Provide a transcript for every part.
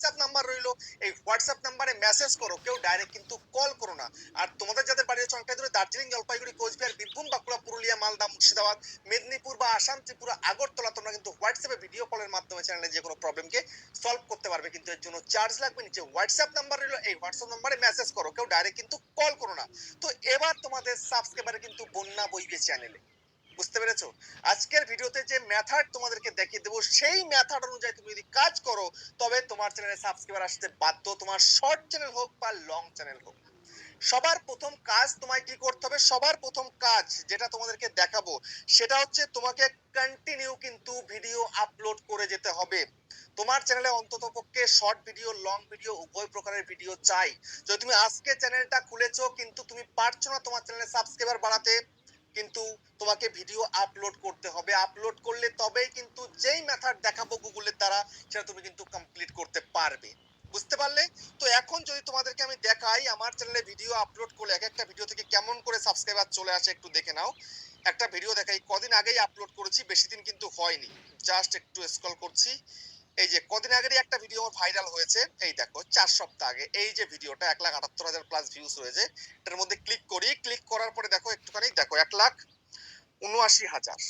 WhatsApp number রইলো, এই WhatsApp নাম্বারে মেসেজ করো, কেউ ডাইরেক্ট কিন্তু কল করো না। আর তোমাদের যাদের বাড়ি হচ্ছে অনেকটাই দূরে, দার্জিলিং, জলপাইগুড়ি, কোচবিহার, বীরভূম, বাঁকুড়া, পুরুলিয়া, মালদা, মুর্শিদাবাদ, মেদিনীপুর বা আসাম, ত্রিপুরা, আগরতলা, তোমরা কিন্তু হোয়াটসঅ্যাপে ভিডিও কলের মাধ্যমে চ্যানেলে যে কোনো প্রবলেমকে সলভ করতে পারবে। কিন্তু এর জন্য চার্জ লাগবে। নিচে হোয়াটসঅ্যাপ নাম্বার রইলো, এই হোয়াটসঅ্যাপ নাম্বারে মেসেজ করো, কেউ ডাইরেক্ট কিন্তু কল করো না। তো এবার তোমাদের সাবস্ক্রাইবারে কিন্তু বন্যা বইবে চ্যানেলে। বুঝতে পেরেছো? আজকের ভিডিওতে যে মেথড তোমাদেরকে দেখিয়ে দেবো, সেই মেথড অনুযায়ী তুমি যদি কাজ করো, তবে তোমার চ্যানেলে সাবস্ক্রাইবার আসতে বাধ্য, তোমার শর্ট চ্যানেল হোক বা লং চ্যানেল হোক। সবার প্রথম কাজ তোমায় কি করতে হবে? সবার প্রথম কাজ যেটা তোমাদেরকে দেখাবো, সেটা হচ্ছে তোমাকে কন্টিনিউ কিন্তু ভিডিও আপলোড করে যেতে হবে। তোমার চ্যানেলে অন্তত পক্ষে শর্ট ভিডিও, লং ভিডিও, উভয় প্রকারের ভিডিও চাই। যদি তুমি আজকে চ্যানেলটা খুলেছো কিন্তু তুমি পারছো না তোমার চ্যানেলে সাবস্ক্রাইবার বাড়াতে, কিন্তু তোমাকে ভিডিও আপলোড করতে হবে। আপলোড করলে তবেই কিন্তু যেই মেথড দেখাবো গুগলের দ্বারা, সেটা তুমি কিন্তু কমপ্লিট করতে পারবে। বুঝতে পারলে? তো এখন যদি তোমাদেরকে আমি দেখাই আমার চ্যানেলে ভিডিও আপলোড করলে এক একটা ভিডিও থেকে কেমন করে সাবস্ক্রাইবার চলে আসে, একটু দেখে নাও। একটা ভিডিও দেখাই, কদিন আগেই আপলোড করেছি, বেশি দিন কিন্তু হয়নি। জাস্ট একটু স্ক্রল করছি। এই যে কদিন আগেরই একটা ভিডিও আমার ভাইরাল হয়েছে, এই দেখো 4 সপ্তাহ আগে এই যে ভিডিওটা 1,78,000 প্লাস ভিউজ রয়েছে। এটার মধ্যে ক্লিক করি, ক্লিক করার পরে দেখো একটুখানি দেখো 1,79,000।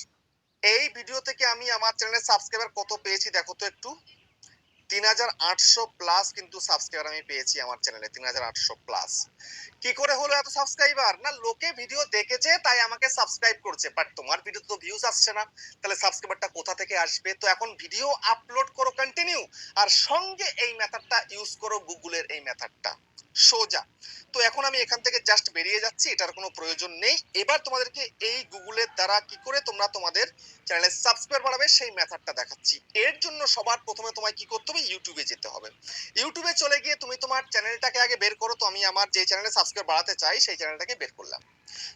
এই ভিডিও থেকে আমি আমার চ্যানেলের সাবস্ক্রাইবার কত পেয়েছি দেখো তো একটু। 3,800 প্লাস কিন্তু সাবস্ক্রাইবার আমি পেয়েছি আমার চ্যানেলে, 3,800 প্লাস। কি করে হলো এত সাবস্ক্রাইবার? না, লোকে ভিডিও দেখেছে তাই আমাকে সাবস্ক্রাইব করছে, বাট তোমার ভিডিও তো ভিউজ আসছে না, তাহলে সাবস্ক্রাইবারটা কোথা থেকে আসবে? তো এখন ভিডিও আপলোড করো কন্টিনিউ, আর সঙ্গে এই মেথডটা ইউজ করো, গুগলের এই মেথডটা সোজা। তো এখন আমি এখান থেকে জাস্ট বেরিয়ে যাচ্ছি, এটার কোনো প্রয়োজন নেই। এবার তোমাদেরকে এই গুগলের দ্বারা কি করে তোমরা তোমাদের চ্যানেলে সাবস্ক্রাইবার বাড়াবে সেই মেথডটা দেখাচ্ছি। এর জন্য সবার প্রথমে তোমায় কি করতে হবে? ইউটিউবে যেতে হবে। ইউটিউবে চলে গিয়ে তুমি তোমার চ্যানেলটাকে আগে বের করো। তো আমি আমার যে চ্যানেলে সাবস্ক্রাইবার বাড়াতে চাই সেই চ্যানেলটাকে বের করলাম।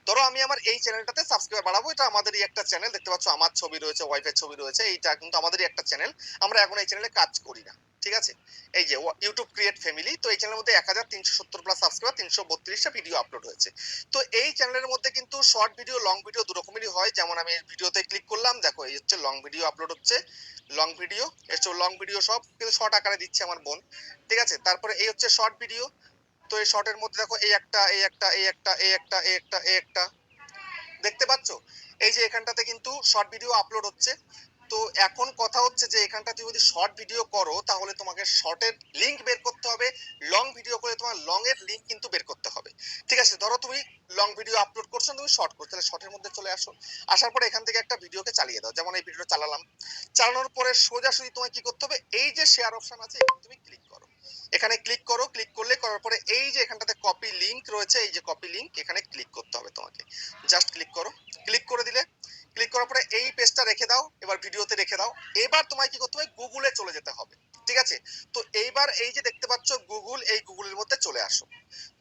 ধরো আমি আমার এই চ্যানেলটাতে সাবস্ক্রাইবার বাড়াবো, এটা আমাদেরই একটা চ্যানেল, দেখতে পাচ্ছ আমার ছবি রয়েছে, ওয়াইফের ছবি রয়েছে, এইটা কিন্তু আমাদেরই একটা চ্যানেল। আমরা এখন এই চ্যানেলে কাজ করি না, ঠিক আছে? এই যে ইউটিউব ক্রিয়েট ফ্যামিলি, তো এই চ্যানেলের মধ্যে 1,370 প্লাস সাবস্ক্রাইবার, 332টা ভিডিও আপলোড হয়েছে। তো এই চ্যানেলের মধ্যে কিন্তু শর্ট ভিডিও, লং ভিডিও দু রকমেরই হয়। যেমন আমি এই ভিডিওতে ক্লিক করলাম, দেখো এই হচ্ছে লং ভিডিও আপলোড হচ্ছে, লং ভিডিও, এর লং ভিডিও সব কিন্তু শর্ট আকারে দিচ্ছে আমার বোন, ঠিক আছে? তারপরে এই হচ্ছে শর্ট ভিডিও। তো এই শর্টের মধ্যে দেখো এই একটা, এই একটা, এই একটা, এই একটা, এই একটা, এই একটা, দেখতে পাচ্ছ? এই যে এখানটাতে কিন্তু শর্ট ভিডিও আপলোড হচ্ছে। তো এখন কথা হচ্ছে যে এখানটা তুমি যদি শর্ট ভিডিও করো তাহলে তোমাকে শর্টের লিংক বের করতে হবে, লং ভিডিও করে তোমার লং এর লিংক কিন্তু বের করতে হবে, ঠিক আছে? ধরো তুমি লং ভিডিও আপলোড করছো, তুমি শর্ট করছো, তাহলে শর্টের মধ্যে চলে আসো। আসার পরে এখান থেকে একটা ভিডিওকে চালিয়ে দাও, যেমন এই ভিডিওটা চালালাম। চালানোর পরে সোজাসুজি তোমায় কি করতে হবে? এই যে শেয়ার অপশন আছে, এখানে তুমি ক্লিক করো। এখানে ক্লিক করো, ক্লিক করলে করার পরে এই যে এখানটাতে কপি লিংক রয়েছে, এই যে কপি লিংক, এখানে ক্লিক করতে হবে তোমাকে। জাস্ট ক্লিক করো, ক্লিক করে দিলে, ক্লিক করার পরে এই পেজটা রেখে দাও, এবার ভিডিওতে রেখে দাও। এবার তোমায় কি করতে হবে? গুগলে চলে যেতে হবে, ঠিক আছে? তো এইবার এই যে দেখতে পাচ্ছ গুগল, এই গুগলের মধ্যে চলে আসো।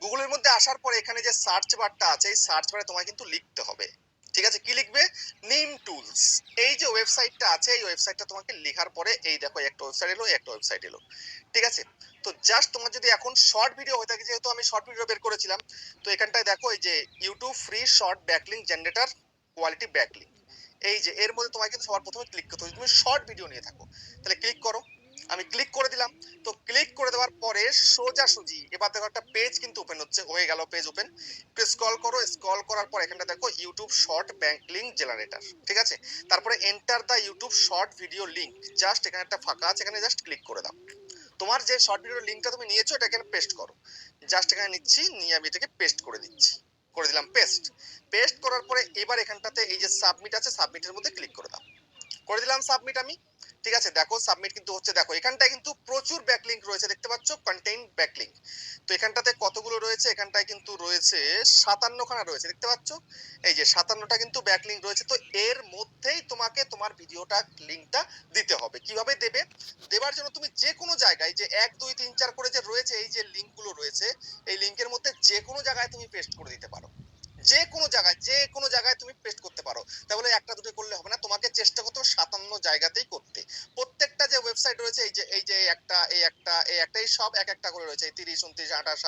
গুগলের মধ্যে আসার পরে এখানে যে সার্চ বারটা আছে, এই সার্চ বারে তোমায় কিন্তু লিখতে হবে, ঠিক আছে? কি লিখবে? নিম টুলস। এই যে ওয়েবসাইটটা আছে, এই ওয়েবসাইটটা তোমাকে লেখার পরে এই দেখো একটা ওয়েবসাইট এলো, একটা ওয়েবসাইট এলো, ঠিক আছে? তো জাস্ট তোমার যদি এখন শর্ট ভিডিও হয়ে থাকে, যেহেতু আমি শর্ট ভিডিও বের করেছিলাম, তো এখানটায় দেখো এই যে YouTube free short backlink generator quality backlink, এই যে এর মধ্যে তোমাকে কিন্তু সবার প্রথমে ক্লিক করতে হবে। তুমি শর্ট ভিডিও নিয়ে থাকো তাহলে ক্লিক করো। আমি ক্লিক করে দিলাম। তো ক্লিক করে দেওয়ার পরে সোজাসুজি এবার দেখো একটা পেজ কিন্তু ওপেন হচ্ছে, হয়ে গেল পেজ ওপেন। একটু স্ক্রল করো, স্ক্রল করার পর এখানটা দেখো ইউটিউব শর্ট ব্যাকলিংক জেনারেটর, ঠিক আছে? তারপরে enter the YouTube short video link, just এখানে একটা ফাঁকা আছে, এখানে জাস্ট ক্লিক করে দাও। তোমার যে শর্ট ভিডিওর লিংকটা তুমি নিয়েছো এটা এখানে পেস্ট করো। জাস্ট এখানে নিচ্ছি, নিয়ে আমি এটাকে পেস্ট করে দিচ্ছি, করে দিলাম পেস্ট। পেস্ট করার পরে এবার এখানটাতে এই যে সাবমিট আছে, সাবমিটের মধ্যে ক্লিক করে দাও। করে দিলাম সাবমিট আমি, ঠিক আছে? দেখো সাবমিট কিন্তু হচ্ছে, দেখো এখানটায় কিন্তু প্রচুর ব্যাকলিংক রয়েছে, দেখতে পাচ্ছ? Contain backlink. তো এখানটাতে কতগুলো রয়েছে? এখানটায় কিন্তু রয়েছে 57খানা রয়েছে, দেখতে পাচ্ছ? এই যে 57টা কিন্তু ব্যাকলিংক রয়েছে। তো এর মধ্যেই তোমাকে তোমার ভিডিওটা লিংকটা দিতে হবে। কিভাবে দেবে? দেবার জন্য তুমি যে কোনো জায়গায় যে 1 2 3 4 করে যে রয়েছে, এই যে লিংকগুলো রয়েছে, এই লিংকের মধ্যে যে কোনো জায়গায় তুমি পেস্ট করে দিতে পারো। যে কোনো জায়গায়, যে কোনো জায়গায় তুমি পেস্ট করতে পারো। তাহলে একটা দুটো করলে হবে না, তোমাকে চেষ্টা করতে হবে 57 জায়গাতেই করতে। প্রত্যেকটা যে ওয়েবসাইট রয়েছে, এই যে একটা, এই একটা, এই একটা, এই সব এক একটা করে রয়েছে, 30 29 28